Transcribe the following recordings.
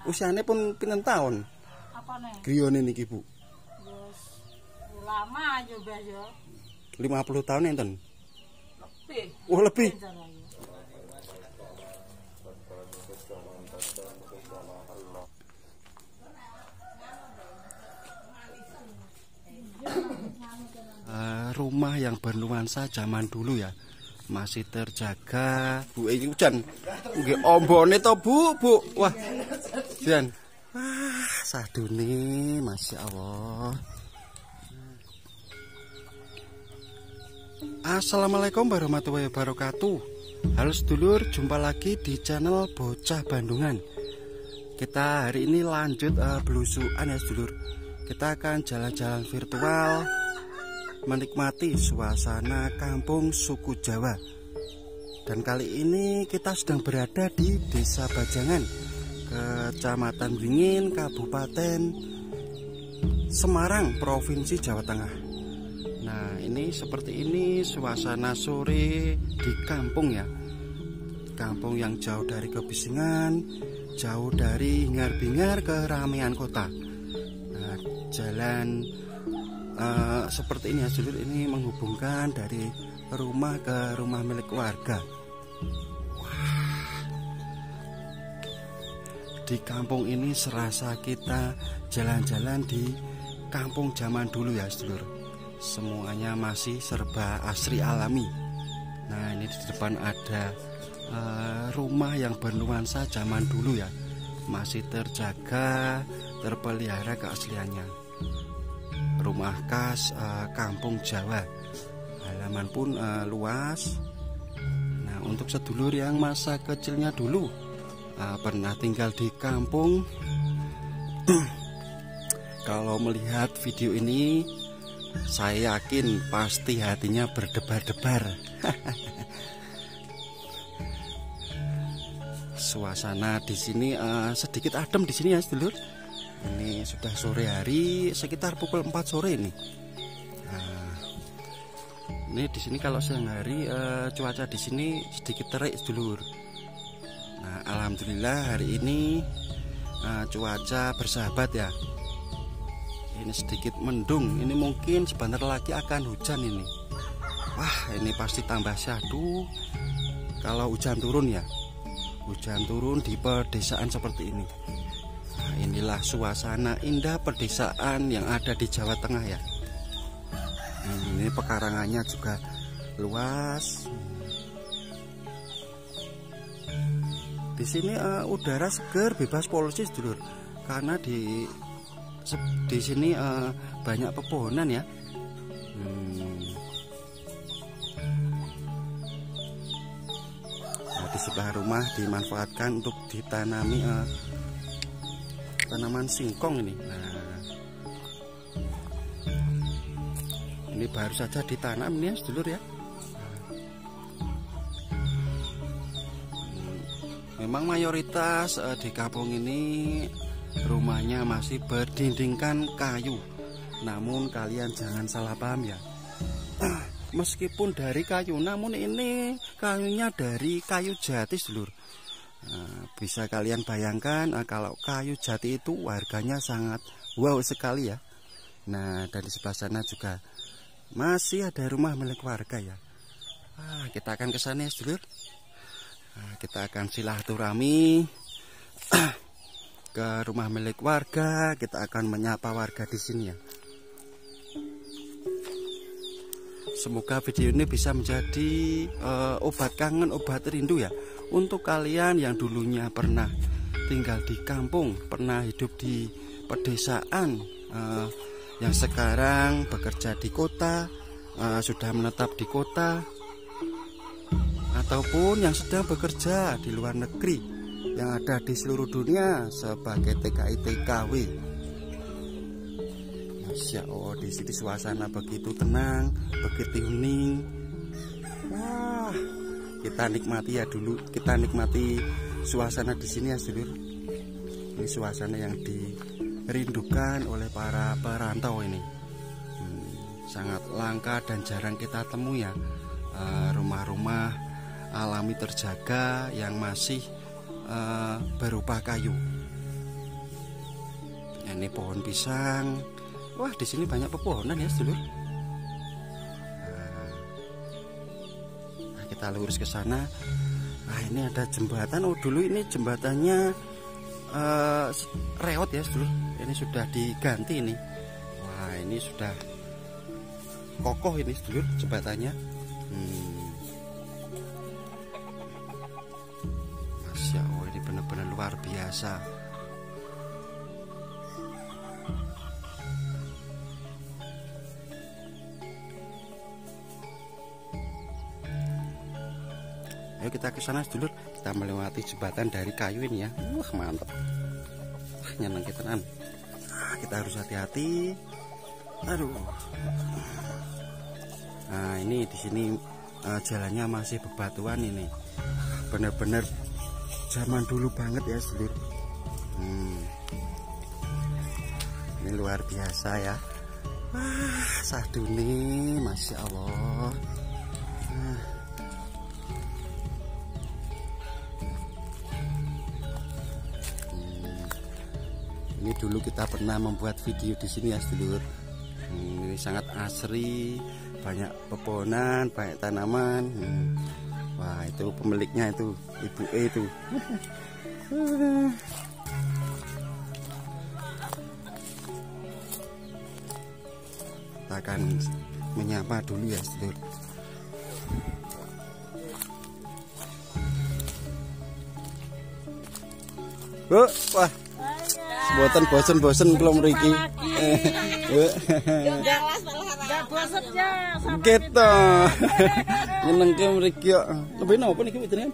Usiane pun pinten taun? Apane? Griyane niki, Bu. Wis lama aja Mbah ya. 50 tahun enten. Lebih. Oh, lebih. Rumah yang bernuansa zaman dulu ya, masih terjaga. Bu, ini hujan. Nggih ombone to, Bu, Bu. Wah. Jan. Wah, sadune, Masya Allah. Assalamualaikum warahmatullahi wabarakatuh. Halo sedulur, jumpa lagi di channel Bocah Bandungan. Kita hari ini lanjut belusukan ya sedulur. Kita akan jalan-jalan virtual, menikmati suasana kampung suku Jawa. Dan kali ini kita sedang berada di Desa Bajangan, Kecamatan Wingin, Kabupaten Semarang, Provinsi Jawa Tengah. Nah, ini seperti ini suasana sore di kampung ya. Kampung yang jauh dari kebisingan, jauh dari hingar-bingar keramaian kota. Nah, jalan seperti ini ya sedulur, ini menghubungkan dari rumah ke rumah milik warga. Wah. Di kampung ini serasa kita jalan-jalan di kampung zaman dulu ya sedulur. Semuanya masih serba asri alami. Nah, ini di depan ada rumah yang bernuansa zaman dulu ya, masih terjaga, terpelihara keasliannya. Rumah khas kampung Jawa, halaman pun luas. Nah, untuk sedulur yang masa kecilnya dulu pernah tinggal di kampung, kalau melihat video ini, saya yakin pasti hatinya berdebar-debar. Suasana di sini sedikit adem di sini ya sedulur. Ini sudah sore hari, sekitar pukul 4 sore ini. Nah, ini di sini kalau siang hari cuaca di sini sedikit terik sedulur. Nah, alhamdulillah hari ini cuaca bersahabat ya. Ini sedikit mendung, ini mungkin sebentar lagi akan hujan ini. Wah, ini pasti tambah syahdu kalau hujan turun ya. Hujan turun di pedesaan seperti ini. Nah, inilah suasana indah pedesaan yang ada di Jawa Tengah ya. Ini pekarangannya juga luas. Di sini udara segar, bebas polusi sedulur. Karena di sini banyak pepohonan ya. Nah, di sebelah rumah dimanfaatkan untuk ditanami tanaman singkong ini. Nah, ini baru saja ditanam nih ya sedulur ya. Memang mayoritas di kampung ini rumahnya masih berdindingkan kayu. Namun kalian jangan salah paham ya. Meskipun dari kayu, namun ini kayunya dari kayu jati sedulur. Nah, bisa kalian bayangkan kalau kayu jati itu harganya sangat wow sekali ya. Nah, dari sebelah sana juga masih ada rumah milik warga ya. Kita akan ke sana ya sedulur. Kita akan silaturahmi ke rumah milik warga. Kita akan menyapa warga di sini ya. Semoga video ini bisa menjadi obat kangen, obat rindu ya, untuk kalian yang dulunya pernah tinggal di kampung, pernah hidup di pedesaan, yang sekarang bekerja di kota, sudah menetap di kota, ataupun yang sedang bekerja di luar negeri, yang ada di seluruh dunia sebagai TKI TKW. Masya Allah, di sini suasana begitu tenang, begitu hening. Wah, kita nikmati ya dulu, kita nikmati suasana di sini ya sedulur. Ini suasana yang dirindukan oleh para perantau ini. Sangat langka dan jarang kita temui ya, rumah-rumah alami terjaga yang masih berupa kayu. Ini pohon pisang. Wah, di sini banyak pepohonan ya, sedulur. Nah, kita lurus ke sana. Nah, ini ada jembatan. Oh, dulu ini jembatannya reot ya, sedulur. Ini sudah diganti ini. Wah, ini sudah kokoh ini, sedulur, jembatannya. Masya Allah, ini benar-benar luar biasa. Ayo kita ke sana, sedulur. Kita melewati jembatan dari kayu ini ya. Wah, mantap. Wah, nyeneng tenan. Nah, kita harus hati-hati. Aduh. Nah, ini di sini jalannya masih bebatuan ini. Benar-benar zaman dulu banget ya, sedulur. Ini luar biasa ya. Wah, sadune, masya Allah. Ini dulu kita pernah membuat video di sini ya, sedulur. Ini sangat asri, banyak pepohonan, banyak tanaman. Wah, itu pemiliknya itu, Ibu E itu. Kita akan menyapa dulu ya, sedulur. Bu, wah. Bosen kalau mriki. Enggak bosen ya. Gitu. Nyenengke mriki kok. Lebih napa niki jenengan?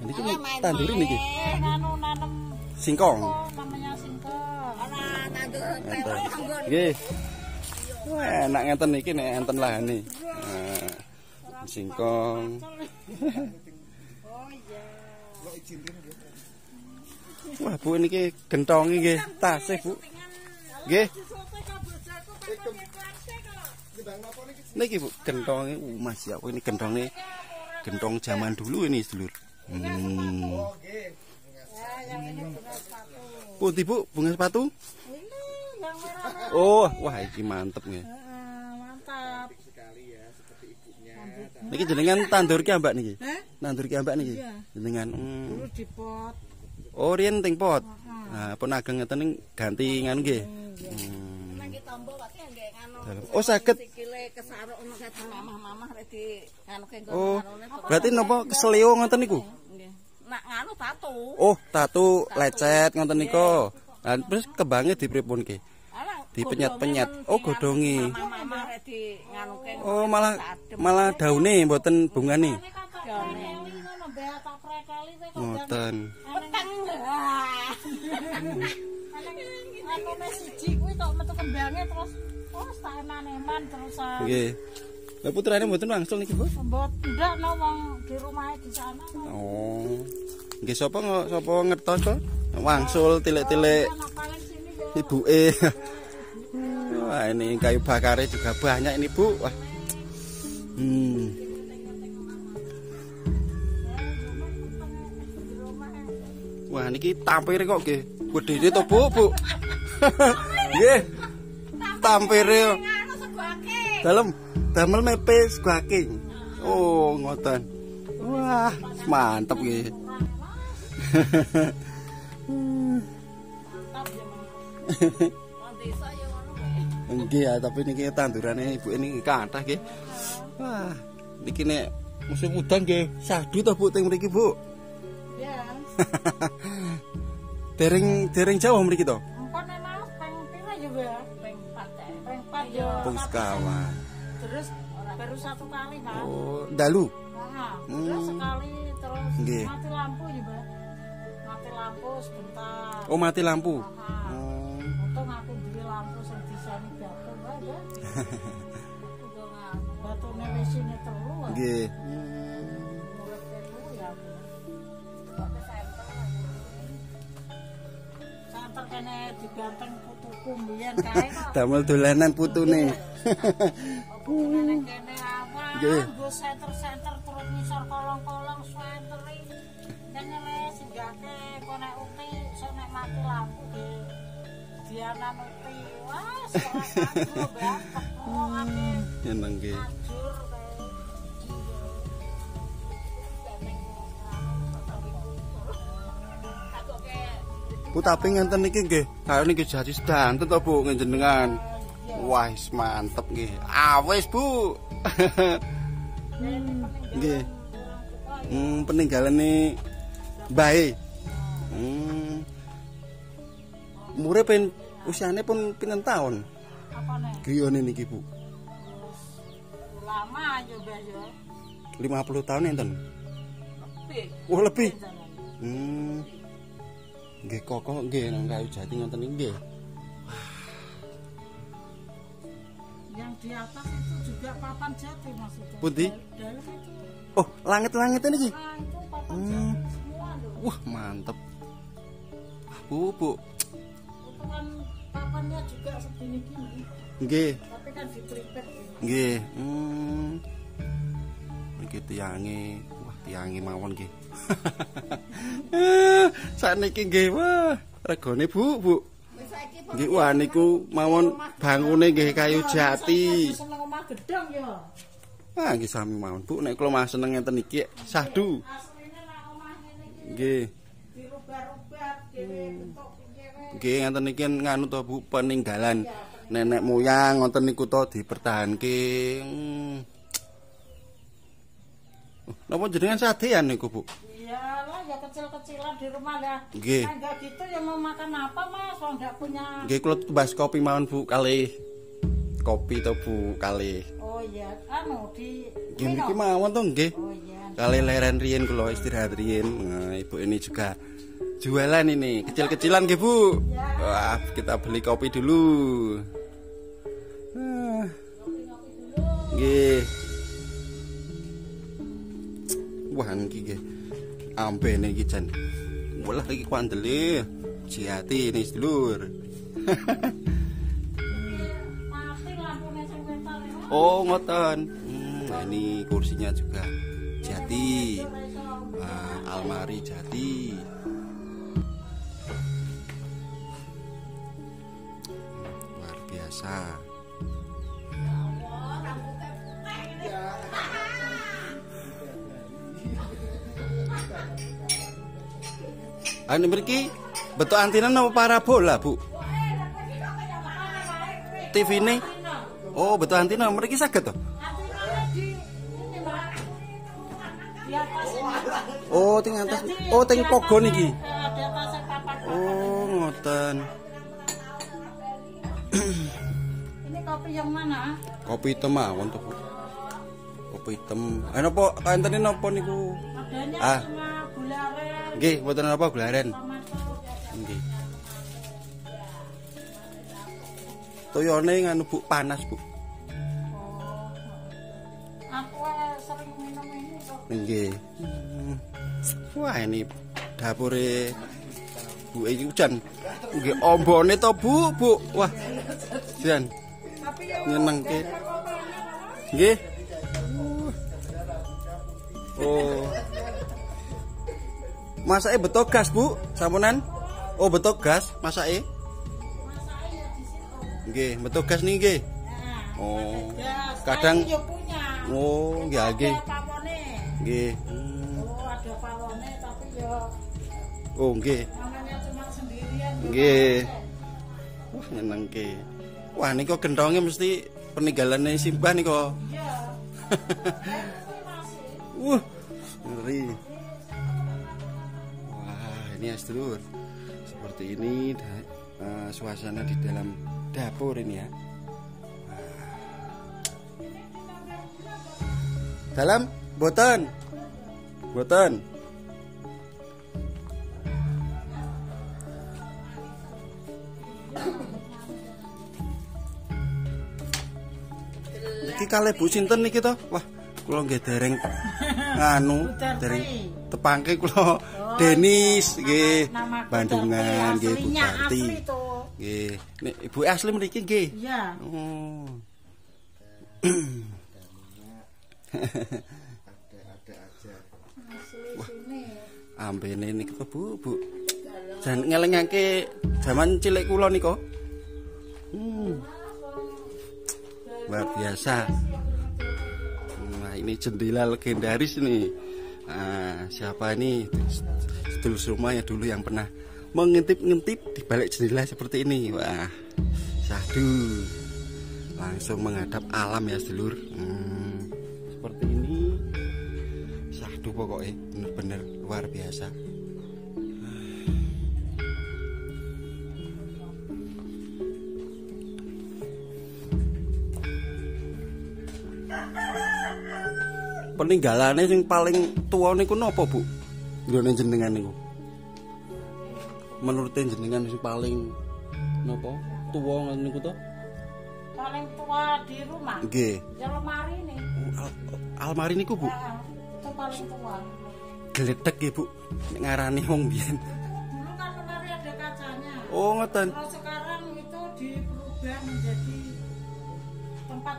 Niki tandur niki. Anu nanem Singkong. namanya singkong. Ora tandur Nggih. Wah, enak ngeten niki nek enten lahane. Singkong. Oh iya. Wah, Bu niki gentong nggih, tasih, Bu. Nggih. Niki Bu, gentongnya Mas ya, ini gentongnya gentong zaman dulu ini, sedulur. Putih Bu, bunga sepatu? Ini yang merah. Oh, wah ini mantep nggih. Mantap. Niki jenengan tandur ki ambak niki? Tandur ki ambak niki? Jenengan Dulu di pot. Oh, riyen teng pot. Nah, pun ageng ngeten ning ganti nganu nggih. Nang tombo wae nggih nganu. Oh, saged. Sikile kesaruk ngono kate mamah-mamah rek di nganuke nggon Oh, ngarone. berarti napa keseleo ngoten niku? Nggih. Nak nganu tatu. Oh, tatu lecet ngoten niku. Lah terus kembange dipripun ki? Dipenyet-penyet. Oh, godhongi. Mamah rek di nganuke. Oh, malah daune mboten bungane. Ngono mbah tak prekeli kok. Ngoten. Peteng. Anune siji kuwi tok metu kembange terus tak eman-eman terus. Nggih. Lah putrane mboten wangsul niki, Bu? Mboten ndak no wong di rumahe di sana. Oh. Nggih sapa ngertos to? Wangsul tilik-tilik Anak paling sini yo. ibuke. Wah, ini kayu bakarnya juga banyak ini, Bu. Wah. Wah, niki tampire kok nggih. Gedene to, Bu, Bu. Nggih. Tampire. Dalem damel mepe segake. Oh, ngoten. Wah, mantep nggih. Nggih ya, tapi niki tandurane ibu ini kathah nggih. Wah, niki nek musim udan nggih sadu to Bu teng mriki, Bu. Ya. Dereng jauh mriki to? Empon emang peng pira juga? Peng 4. Peng 4 yo. Pung sekawan. Terus baru satu kali, Mas. Oh, dalu. Terus sekali terus Nggih. mati lampu juga. Mati lampu sebentar. Oh, mati lampu. Untung aku beli lampu sing disani batu wae ya. Batune wis ini telu wae. Nggih. Mulut telu ya. Kok senter. Senter kene diganteng putuku mbiyen kae kok. Damel dolanan putune. Kene apa? Nggih. Nggo senter-senter terus ngisor kolong-kolong swenteri. Kene le singgake konek uti iso nek mati lampu nggih. Diana nuti. Wah, sekolah banget. Nyeneng nggih. Bu tapi ngenten niki nggih, kaya niki jadi sedanten to Bu njenengan. Wah, mantep nggih. Awis Bu. Nggih. Peninggalane Mbae. Umure usiane pun pinten taun? Apane? Griyane niki Bu. Lama yo, Mbah yo. 50 tahun enten. Lebih. Oh, lebih. Nggih kokoh nggih nang kayu jati ngoten niki nggih. Yang di atas itu juga papan jati maksudnya. Pundi? Dalam itu. Oh, langit-langit ini. Nah, itu papan jati semua loh. Wah, mantep. Bu. Itu kan papannya juga segini gini. Nggih. Tapi kan ditripet. Nggih. Niki tiange, wah tiange mawon nggih. Sakniki nggih, wah regane Bu. Nggih, wah niku mawon bangune nggih kayu jati. Seneng omah gedhong ya. Wah, nggih sami mawon Bu, nek kula mah seneng ngenten iki sahdu. Asline nek omah ngene iki Nggih. dirubah-rubah dhewe bentuk piye. Nggih, ngenten niki nganu to Bu, peninggalan nenek moyang ngoten niku to dipertahanke. Napa jenengan sadean niku Bu? Iyalah ya kecil-kecilan di rumah ya. Nggih. Nah, enggak gitu ya mau makan apa Mas? Wong enggak punya. Nggih kula tumbas kopi mawon Bu kalih. Kopi to Bu kalih. Oh iya, anu di Nggih niki mawon to nggih. Oh iya. Kalih leren riyen kula istirahat riyen. Nah, Ibu ini juga jualan ini, kecil-kecilan nggih Bu. Wah, kita beli kopi dulu. Nggih. Wah niki nggih. Ambene iki jan. Walah iki kuandele. Jati ini sedulur. Mati lampune sing wentar ya. Oh, ngoten. Nah, ini kursinya juga jati. Almari jati. Luar biasa. Anu mriki betul antena napa parabola, Bu? TV ini? Oh, betul antena mriki saged to? Antinanya di ini Mbak. Di atas ini. Oh, teng atas. Oh, teng pogon iki. Di atas papan. Oh, ngoten. Ini kopi yang mana? Kopi hitam mawon to, Bu. Kopi hitam. Napa antene napa niku? Adanya cuma gula aren Nggih, mboten napa gularen. sama tuh. Nggih. Toyone nganu Bu panas, Bu. Aku sering minum ini kok. Nggih. Wah, ini dapure Bu iki hujan. Nggih, ombone to, Bu. Wah. Jan. Tapi ya Nyenengke. Nggih. Oh. Masake beto gas, Bu? Sampunan? Oh, beto gas masake? masake ya di situ. Nggih, beto gas niki nggih. Nah, Oh. gas. Kadang Saya punya. oh, nggih nggih. Ada pawone. Nggih. Oh, ada pawone tapi ya Oh, nggih. namanya cuma sendirian. Nggih. Wah, nyenengke. Wah, niku genthonge mesti peninggalane Simbah niku. Iya. Wah, ngeri. Wah, ini ya sedulur. Seperti ini suasana di dalam dapur ini ya. Dalam boten. Boten. Iki kalih Bu sinten niki to? Wah, kula nggih dereng anu, dereng tepangke kula Denis nggih. Bandungan nggih Bu Tarti. Nggih. Nek Ibu asli mriki nggih. Iya. Oh. Wah, ambene niku Bu. Jan ngelingake jaman cilik kula nika. Luar biasa. Nah, ini jendela legendaris nih. Nah, siapa ini? Sedulur rumah ya dulu yang pernah mengintip-ngintip di balik jendela seperti ini. Wah, syahdu. Langsung menghadap alam ya sedulur. Seperti ini. Syahdu pokoknya bener-bener luar biasa. Peninggalannya yang paling tua niku napa, Bu? Nggone jenengan niku. Menurut jenengan sing paling napa? Tua ngoten niku to? Paling tua di rumah. Nggih. Ya lemari nih. Almari niku, Bu. Ya, itu paling tua. Gledek ya, Bu. Nek ngarani wong biyen. Dulu kan lemari ada kacanya. Oh, ngoten. Kalau sekarang itu diubah menjadi tempat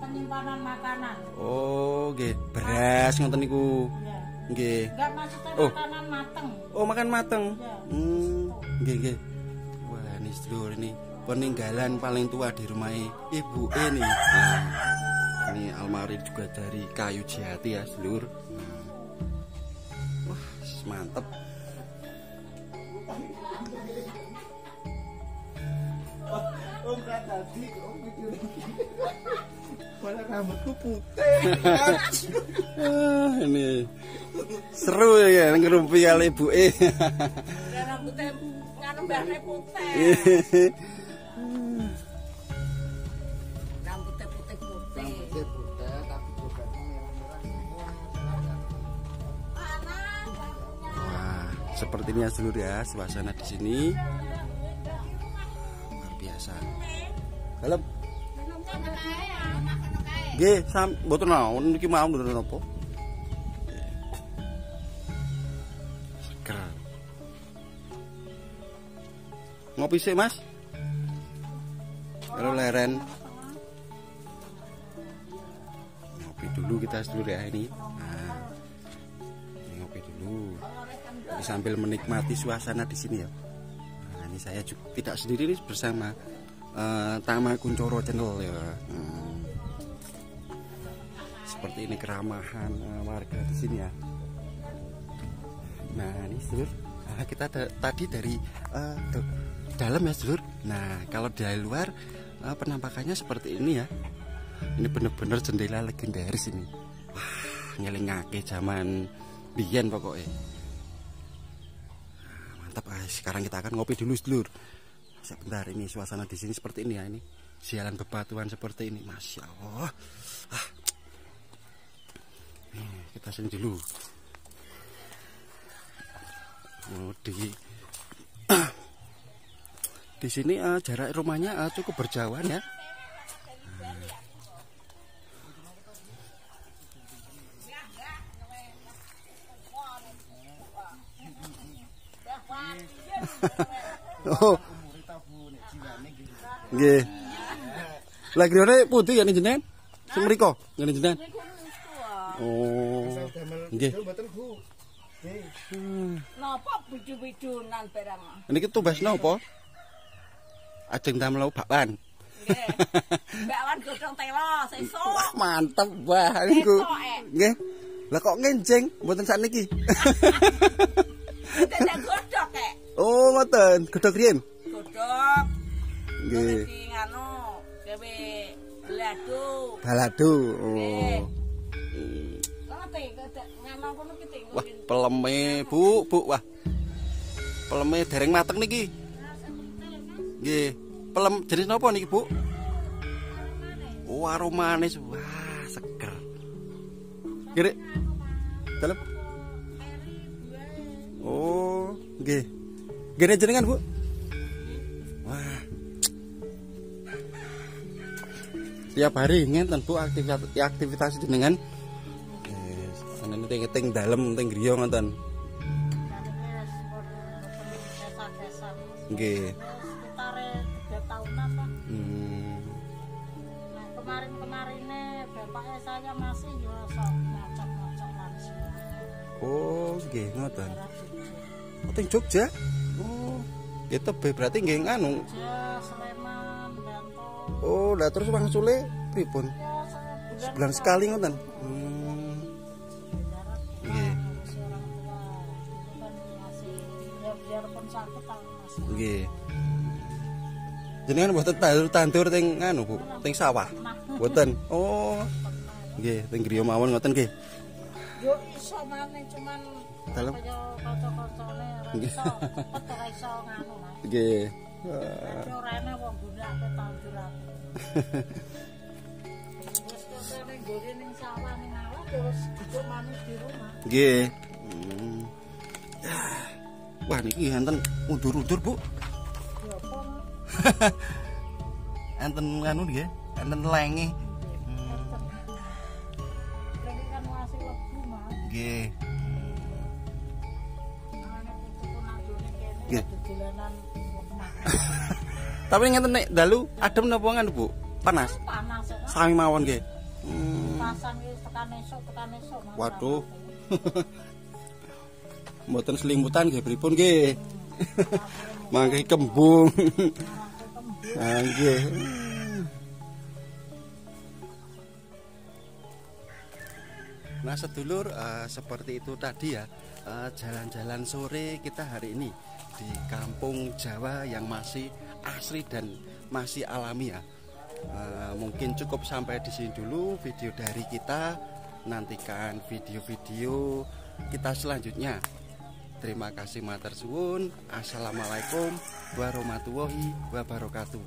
penyimpanan makanan. Oh, nggih. Beras ngoten niku. Ya. Nggih. Enggak maksudnya Oh. makanan mateng. Oh, makan mateng. Ya. Nggih, nggih. Wah, ini sedulur ini peninggalan paling tua di rumah Ibu ini. Nah, ini almari juga dari kayu jati ya, sedulur. Wah, mantep. Om tadi om mikir malah rambutku putih. Ini seru ya ngerumpi kali Ibu. Rambutnya nganu mbahne putih. Rambutnya putih-putih. Rambutnya putih tapi jogetnya merah-merah. Wah, seperti ini ya sedulur ya suasana di sini. Luar biasa. Halo. Nggih, mboten naon iki mau mboten napa. Seger. Ngopi sih, Mas? Halo leren. Ngopi dulu kita sedulur ya ini. Nah, ini ngopi dulu. Ini sambil menikmati suasana di sini ya. Nah, ini saya juga tidak sendiri bersama Tama Kuncoro Channel ya. Seperti ini keramahan warga di sini ya. Nah, ini sedulur, kita tadi dari dalam ya sedulur. Nah, kalau dari luar penampakannya seperti ini ya. Ini bener-bener jendela legendaris ini. Wah, ngelingake zaman biyen pokoknya. Mantap, sekarang kita akan ngopi dulu sedulur. Sebentar, ini suasana di sini seperti ini ya, ini sialan bebatuan seperti ini, masya Allah. Kita sini dulu. Di sini jarak rumahnya cukup berjauhan ya. Oh. Nggih. Lah grene putih ya jenengan? Sing mriko, ngene jenengan. Oh. Nggih. Napa bidu-bidunan barang? Niki tumbas napa? Ajeng damel bakwan. Nggih. Bakwan godhong telo sesuk. Wah, mantep wah niku. Nggih. Lah kok ngenjeng mboten sakniki. Dadak godhog kek. Oh, ngoten. Godhog riyen. Godhog. Nggih. Iki nganu gawe balado. Balado. Oh. Ngerti ngamang kono ki ting. Wah, peleme, Bu, wah. Peleme dereng mateng niki. Nggih. Pelem jenis napa niki, Bu? Oh, aromanis. Wah, seger. Nggih. Dalem. Oh, nggih. Gene jenengan, Bu? Wah. Tiap hari ngenten Bu aktivitas jenengan. Ana ting dalem ting griya ngoten. Nggih. Sekitare 3 tahunan lah. Nah, kemarin-kemarinnya bapaknya saya masih ya sok ngocok-ngocok langsung. Oh, nggih ngoten. Oh, ting Jogja? Oh. Itu berarti nggih anu. Jogja, Sleman, Oh, lah terus wangsule pripun? Ya, Sebulan sekali ngoten. Nggih. Biarpun sakit tapi masih. Nggih. Jenengan mboten tandur teng anu, Bu, teng sawah. Mboten. Oh. Nggih, teng griya mawon ngoten nggih. Yo iso maneh cuman Dalem. kaya kanca-kancane ora iso cepet ora iso nganu Mas. Nggih. Orane wong gunake tandurake. Wis kene nggone ning sawah ning awak terus dicuk maneh di rumah. Nggih. Wah niki enten undur-undur, Bu. Ya apa? Enten anu nggih, enten lenge. Lagi kan masih lebu Mas. Nggih. Ana putuku nang gone kene Nggih. dolanan omah. Tapi ngeten nek dalu adem napa ngono, Bu? Panas. Panas ya. Sami mawon nggih. Pasan iki tekan esuk Mas. Waduh. Mboten selimutan nggih pripun nggih. Mangke kembung. Ah nggih. Nah sedulur, seperti itu tadi ya, jalan-jalan sore kita hari ini di kampung Jawa yang masih asri dan masih alami ya. Mungkin cukup sampai di sini dulu video dari kita. Nantikan video-video kita selanjutnya. Terima kasih matur suwun. Assalamualaikum warahmatullahi wabarakatuh.